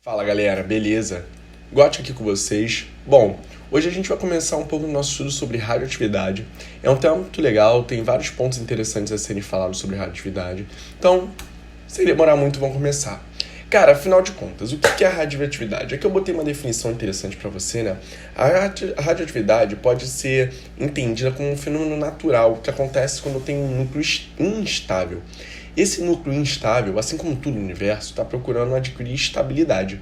Fala galera, beleza? Gotti aqui com vocês. Bom, hoje a gente vai começar um pouco do nosso estudo sobre radioatividade. É um tema muito legal, tem vários pontos interessantes a serem falados sobre radioatividade. Então, sem demorar muito, vamos começar. Cara, afinal de contas, o que é a radioatividade? Aqui eu botei uma definição interessante para você, né? A radioatividade pode ser entendida como um fenômeno natural que acontece quando tem um núcleo instável. Esse núcleo instável, assim como tudo no universo, está procurando adquirir estabilidade.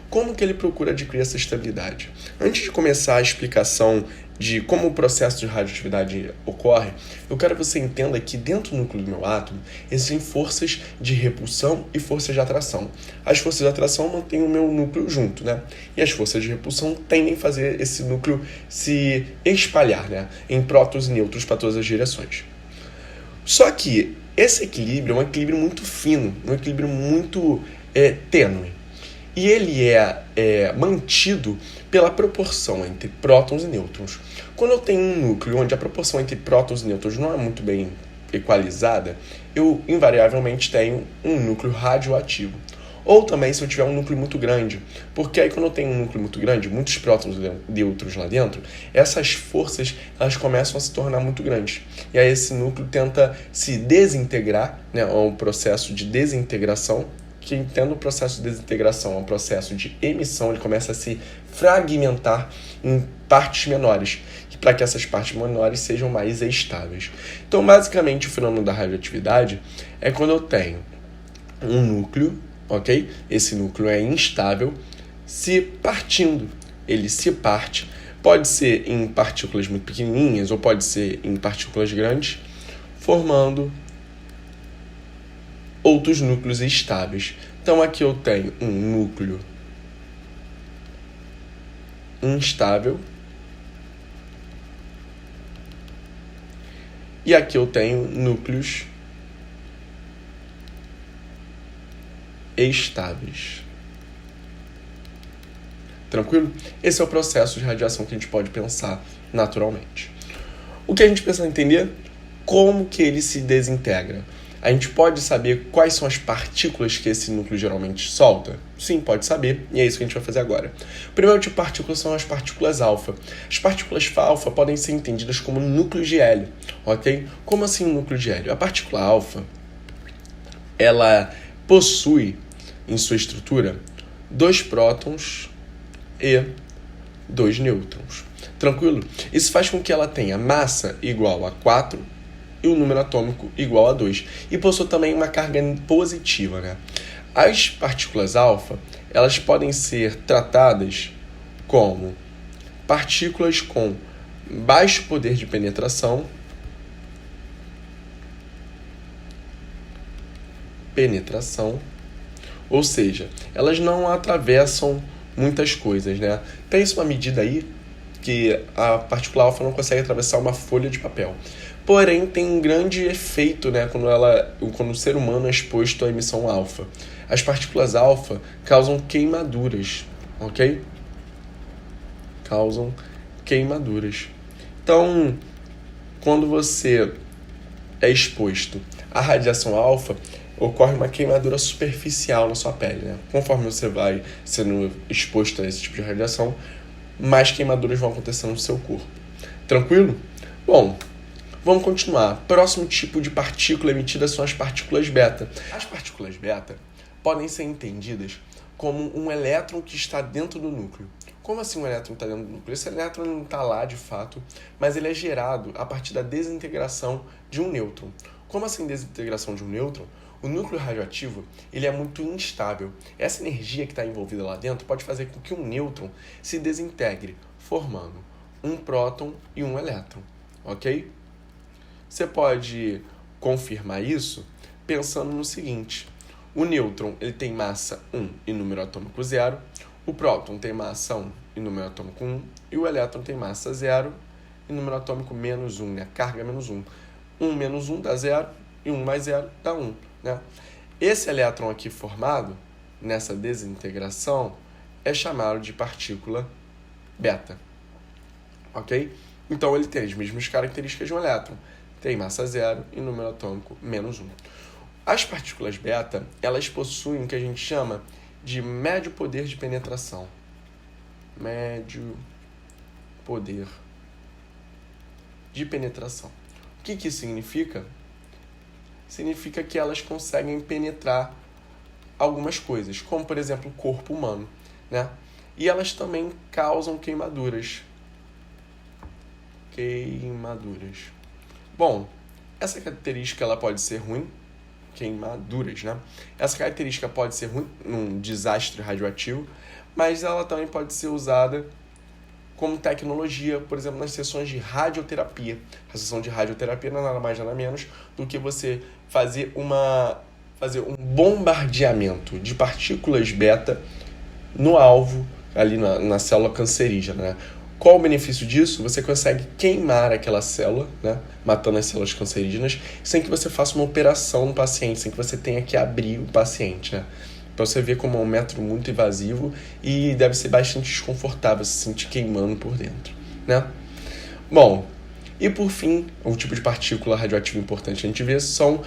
Como que ele procura adquirir essa estabilidade? Antes de começar a explicação de como o processo de radioatividade ocorre, eu quero que você entenda que dentro do núcleo do meu átomo existem forças de repulsão e forças de atração. As forças de atração mantêm o meu núcleo junto, né? E as forças de repulsão tendem a fazer esse núcleo se espalhar, né? Em prótons e nêutrons para todas as direções. Só que esse equilíbrio é um equilíbrio muito fino, um equilíbrio muito tênue. E ele é mantido pela proporção entre prótons e nêutrons. Quando eu tenho um núcleo onde a proporção entre prótons e nêutrons não é muito bem equalizada, eu invariavelmente tenho um núcleo radioativo. Ou também se eu tiver um núcleo muito grande, porque aí quando eu tenho um núcleo muito grande, muitos prótons e nêutrons lá dentro, essas forças elas começam a se tornar muito grandes. E aí esse núcleo tenta se desintegrar, né, é um processo de desintegração, que entendo o processo de desintegração, é um processo de emissão, ele começa a se fragmentar em partes menores, para que essas partes menores sejam mais estáveis. Então, basicamente, o fenômeno da radioatividade é quando eu tenho um núcleo, ok? Esse núcleo é instável, se partindo. Ele se parte, pode ser em partículas muito pequenininhas ou pode ser em partículas grandes, formando outros núcleos estáveis. Então aqui eu tenho um núcleo instável e aqui eu tenho núcleos estáveis. Tranquilo? Esse é o processo de radiação que a gente pode pensar naturalmente. O que a gente precisa entender? Como que ele se desintegra? A gente pode saber quais são as partículas que esse núcleo geralmente solta? Sim, pode saber, e é isso que a gente vai fazer agora. O primeiro tipo de partículas são as partículas alfa. As partículas alfa podem ser entendidas como núcleos de hélio, ok? Como assim um núcleo de hélio? A partícula alfa, ela possui em sua estrutura 2 prótons e 2 nêutrons. Tranquilo? Isso faz com que ela tenha massa igual a 4 e o número atômico igual a 2. E possui também uma carga positiva, né? As partículas alfa, elas podem ser tratadas como partículas com baixo poder de penetração, ou seja, elas não atravessam muitas coisas, né? Tem isso uma medida aí que a partícula alfa não consegue atravessar uma folha de papel. Porém, tem um grande efeito, né, quando o ser humano é exposto à emissão alfa. As partículas alfa causam queimaduras, ok? Causam queimaduras. Então, quando você é exposto à radiação alfa, ocorre uma queimadura superficial na sua pele, né? Conforme você vai sendo exposto a esse tipo de radiação, mais queimaduras vão acontecer no seu corpo. Tranquilo? Bom, vamos continuar. Próximo tipo de partícula emitida são as partículas beta. As partículas beta podem ser entendidas como um elétron que está dentro do núcleo. Como assim um elétron está dentro do núcleo? Esse elétron não está lá de fato, mas ele é gerado a partir da desintegração de um nêutron. Como assim desintegração de um nêutron? O núcleo radioativo ele é muito instável. Essa energia que está envolvida lá dentro pode fazer com que um nêutron se desintegre, formando um próton e um elétron. Ok? Você pode confirmar isso pensando no seguinte. O nêutron ele tem massa 1 e número atômico 0. O próton tem massa 1 e número atômico 1. E o elétron tem massa 0 e número atômico menos 1, né? Carga menos 1. 1 menos 1 dá 0 e 1 mais 0 dá 1. Né? Esse elétron aqui formado nessa desintegração é chamado de partícula beta. Ok? Então ele tem as mesmas características de um elétron. Tem massa 0 e número atômico menos 1. As partículas beta, elas possuem o que a gente chama de médio poder de penetração. Médio poder de penetração. O que isso significa? Significa que elas conseguem penetrar algumas coisas, como, por exemplo, o corpo humano, né? E elas também causam queimaduras. Bom, essa característica ela pode ser ruim, queimaduras, né? Essa característica pode ser ruim num desastre radioativo, mas ela também pode ser usada como tecnologia, por exemplo, nas sessões de radioterapia. A sessão de radioterapia não é nada mais nada menos do que você fazer um bombardeamento de partículas beta no alvo, ali na célula cancerígena, né? Qual o benefício disso? Você consegue queimar aquela célula, né? Matando as células cancerígenas, sem que você faça uma operação no paciente, sem que você tenha que abrir o paciente, né? Para você ver como é um método muito invasivo e deve ser bastante desconfortável se sentir queimando por dentro, né? Bom, e por fim, o tipo de partícula radioativa importante a gente vê são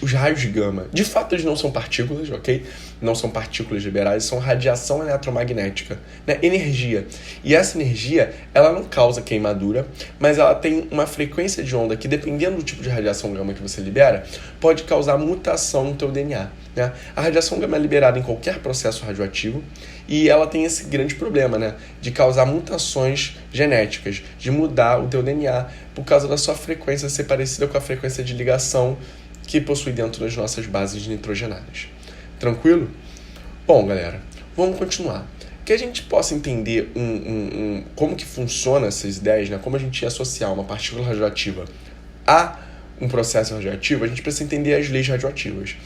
os raios gama. De fato, eles não são partículas, ok? Não são partículas liberais, são radiação eletromagnética, né? Energia. E essa energia, ela não causa queimadura, mas ela tem uma frequência de onda que, dependendo do tipo de radiação gama que você libera, pode causar mutação no teu DNA, né? A radiação gama é liberada em qualquer processo radioativo e ela tem esse grande problema, né? De causar mutações genéticas, de mudar o teu DNA por causa da sua frequência ser parecida com a frequência de ligação que possui dentro das nossas bases nitrogenadas. Tranquilo? Bom, galera, vamos continuar. Que a gente possa entender como que funciona essas ideias, né? Como a gente ia associar uma partícula radioativa a um processo radioativo, a gente precisa entender as leis radioativas.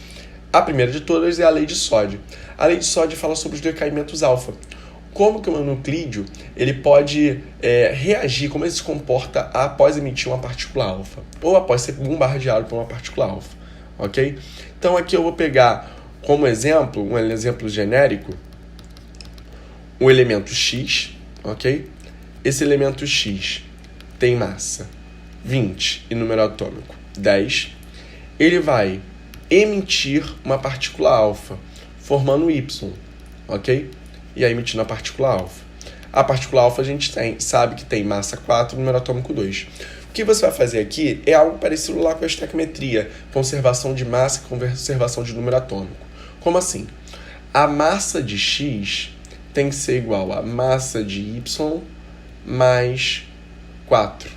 A primeira de todas é a lei de Soddy. A lei de Soddy fala sobre os decaimentos alfa. Como que o nuclídeo ele pode reagir, como ele se comporta após emitir uma partícula alfa, ou após ser bombardeado por uma partícula alfa, ok? Então aqui eu vou pegar como exemplo, um exemplo genérico, um elemento X, ok? Esse elemento X tem massa 20 e número atômico 10. Ele vai emitir uma partícula alfa, formando Y, ok? E aí emitindo a partícula alfa. A partícula alfa a gente sabe que tem massa 4 e número atômico 2. O que você vai fazer aqui é algo parecido lá com a estequiometria, conservação de massa e conservação de número atômico. Como assim? A massa de X tem que ser igual à massa de Y mais 4.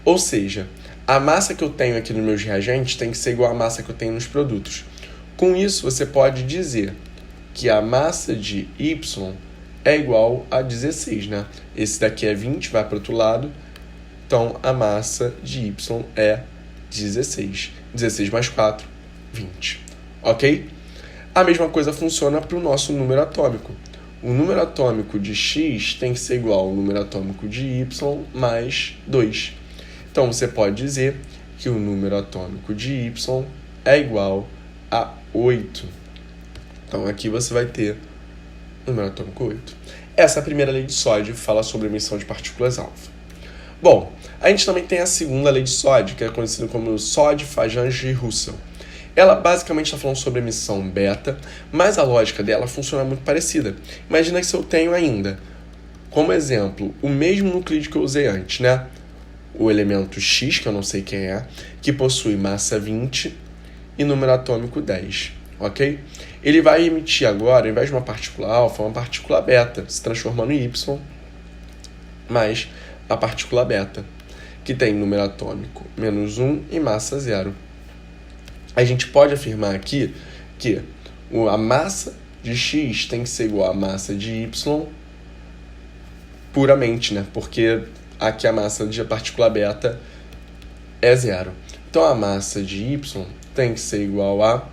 Ou seja, a massa que eu tenho aqui nos meus reagentes tem que ser igual à massa que eu tenho nos produtos. Com isso, você pode dizer que a massa de Y é igual a 16, né? Esse daqui é 20, vai para o outro lado. Então, a massa de Y é 16. 16 mais 4, 20. Ok? A mesma coisa funciona para o nosso número atômico. O número atômico de X tem que ser igual ao número atômico de Y mais 2. Então, você pode dizer que o número atômico de Y é igual a 8. Então, aqui você vai ter o número atômico 8. Essa é a primeira lei de Soddy, fala sobre a emissão de partículas alfa. Bom, a gente também tem a segunda lei de Soddy, que é conhecida como Soddy, Fajange e Russell. Ela basicamente está falando sobre emissão beta, mas a lógica dela funciona muito parecida. Imagina que se eu tenho ainda, como exemplo, o mesmo nuclídeo que eu usei antes, né? O elemento X, que eu não sei quem é, que possui massa 20 e número atômico 10, ok? Ele vai emitir agora, ao invés de uma partícula alfa, uma partícula beta, se transformando em Y, mais a partícula beta, que tem número atômico menos 1 e massa 0. A gente pode afirmar aqui que a massa de X tem que ser igual à massa de Y puramente, né? Porque aqui a massa de partícula beta é 0. Então a massa de Y tem que ser igual a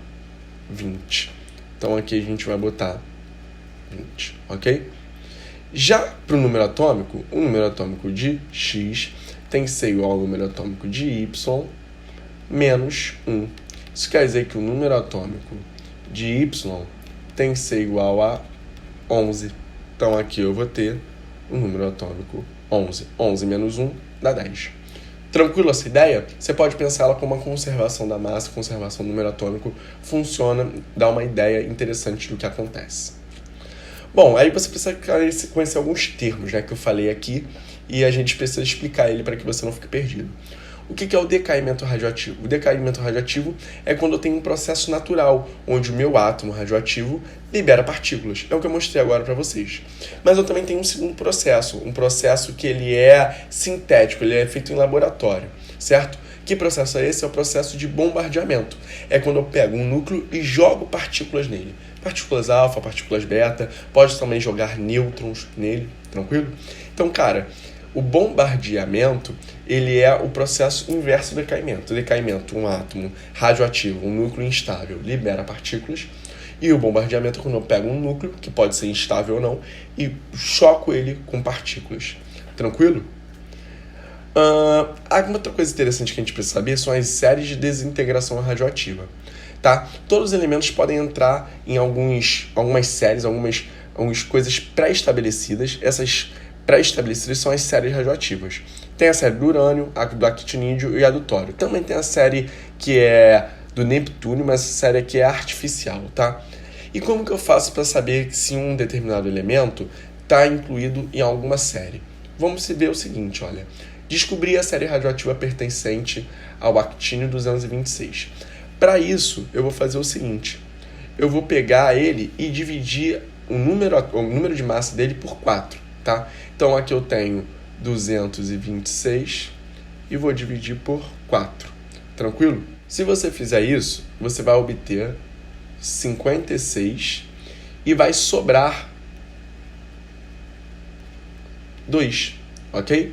20. Então aqui a gente vai botar 20, ok? Já para o número atômico, o número atômico de X tem que ser igual ao número atômico de Y menos 1. Isso quer dizer que o número atômico de Y tem que ser igual a 11. Então aqui eu vou ter o número atômico 11. 11 menos 1 dá 10. Tranquilo essa ideia? Você pode pensar ela como uma conservação da massa, conservação do número atômico. Funciona, dá uma ideia interessante do que acontece. Bom, aí você precisa conhecer alguns termos, né, que eu falei aqui, e a gente precisa explicar ele para que você não fique perdido. O que é o decaimento radioativo? O decaimento radioativo é quando eu tenho um processo natural, onde o meu átomo radioativo libera partículas. É o que eu mostrei agora para vocês. Mas eu também tenho um segundo processo, um processo que ele é sintético, ele é feito em laboratório, certo? Que processo é esse? É o processo de bombardeamento. É quando eu pego um núcleo e jogo partículas nele. Partículas alfa, partículas beta, pode também jogar nêutrons nele, tranquilo? Então, cara, o bombardeamento, ele é o processo inverso do decaimento. O decaimento, um átomo radioativo, um núcleo instável, libera partículas. E o bombardeamento é quando eu pego um núcleo, que pode ser instável ou não, e choco ele com partículas. Tranquilo? Outra coisa interessante que a gente precisa saber são as séries de desintegração radioativa. Tá? Todos os elementos podem entrar em algumas séries, algumas coisas pré-estabelecidas. Essas pré-estabelecidas são as séries radioativas. Tem a série do urânio, a do actinídeo e a do tório. Também tem a série que é do Neptúnio, mas essa série aqui é artificial, tá? E como que eu faço para saber se um determinado elemento está incluído em alguma série? Vamos ver o seguinte, olha. Descobrir a série radioativa pertencente ao actínio 226. Para isso, eu vou fazer o seguinte. Eu vou pegar ele e dividir o número de massa dele por 4, tá? Então, aqui eu tenho 226 e vou dividir por 4. Tranquilo? Se você fizer isso, você vai obter 56 e vai sobrar 2, ok?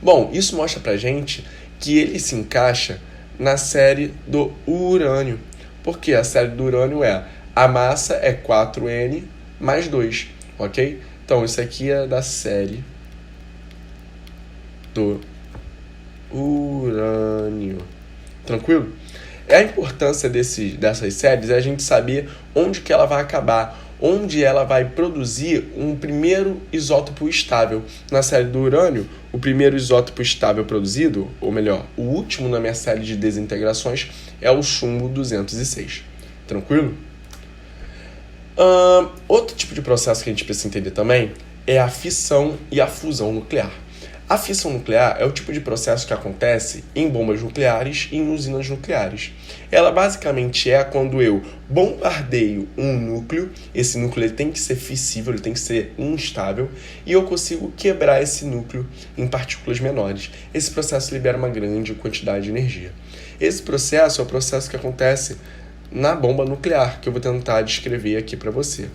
Bom, isso mostra pra gente que ele se encaixa na série do urânio. Porque a série do urânio a massa é 4N mais 2, ok? Então, isso aqui é da série do urânio. Tranquilo? A importância dessas séries é a gente saber onde que ela vai acabar, onde ela vai produzir um primeiro isótopo estável. Na série do urânio, o primeiro isótopo estável produzido, ou melhor, o último na minha série de desintegrações, é o chumbo 206. Tranquilo? Outro tipo de processo que a gente precisa entender também é a fissão e a fusão nuclear. A fissão nuclear é o tipo de processo que acontece em bombas nucleares e em usinas nucleares. Ela basicamente é quando eu bombardeio um núcleo, esse núcleo ele tem que ser fissível, ele tem que ser instável, e eu consigo quebrar esse núcleo em partículas menores. Esse processo libera uma grande quantidade de energia. Esse processo é o processo que acontece na bomba nuclear, que eu vou tentar descrever aqui para você.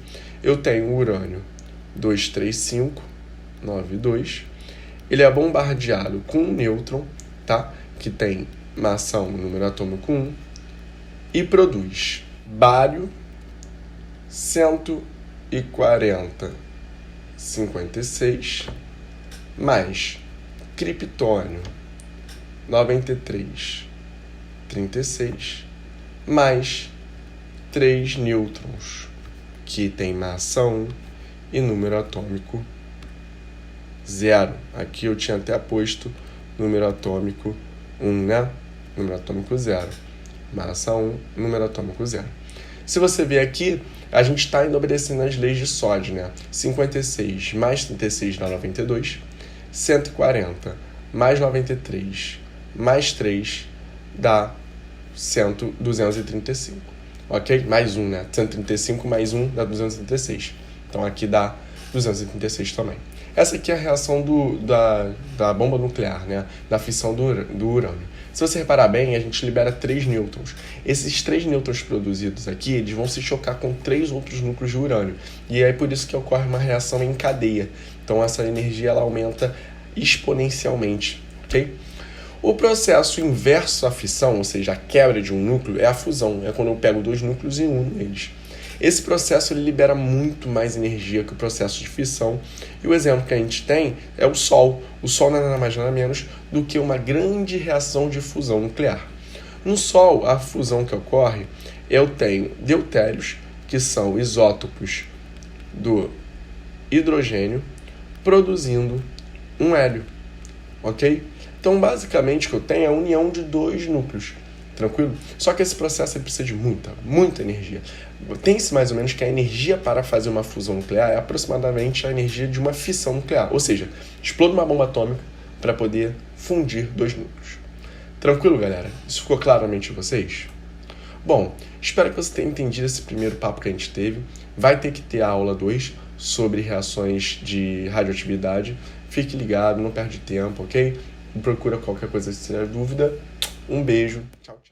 Eu tenho o urânio 23592. Ele é bombardeado com um nêutron, tá? Que tem massa 1, número atômico 1, e produz bário 14056 mais criptônio 9336 mais 3 nêutrons, que tem massa 1 e número atômico 0. Aqui eu tinha até posto número atômico 1, né? Número atômico 0. Massa 1, número atômico 0. Se você ver aqui, a gente está ainda obedecendo as leis de SOD, né? 56 mais 36 dá 92. 140 mais 93 mais 3 dá 235. Ok? Mais 1, né? 135 mais 1 dá 236. Então aqui dá 236 também. Essa aqui é a reação da bomba nuclear, né? Da fissão do urânio. Se você reparar bem, a gente libera 3 nêutrons. Esses 3 nêutrons produzidos aqui, eles vão se chocar com 3 outros núcleos de urânio. E é por isso que ocorre uma reação em cadeia. Então essa energia ela aumenta exponencialmente, ok? O processo inverso à fissão, ou seja, a quebra de um núcleo, é a fusão. É quando eu pego 2 núcleos e uno eles. Esse processo ele libera muito mais energia que o processo de fissão. E o exemplo que a gente tem é o Sol. O Sol não é nada mais nada menos do que uma grande reação de fusão nuclear. No Sol, a fusão que ocorre, eu tenho deutérios, que são isótopos do hidrogênio, produzindo um hélio. Ok? Então, basicamente, o que eu tenho é a união de 2 núcleos. Tranquilo? Só que esse processo ele precisa de muita energia. Tem-se mais ou menos que a energia para fazer uma fusão nuclear é aproximadamente a energia de uma fissão nuclear. Ou seja, explode uma bomba atômica para poder fundir dois núcleos. Tranquilo, galera? Isso ficou claramente para vocês? Bom, espero que você tenha entendido esse primeiro papo que a gente teve. Vai ter que ter a aula 2 sobre reações de radioatividade. Fique ligado, não perde tempo, ok? Procura qualquer coisa se tiver dúvida. Um beijo. Tchau.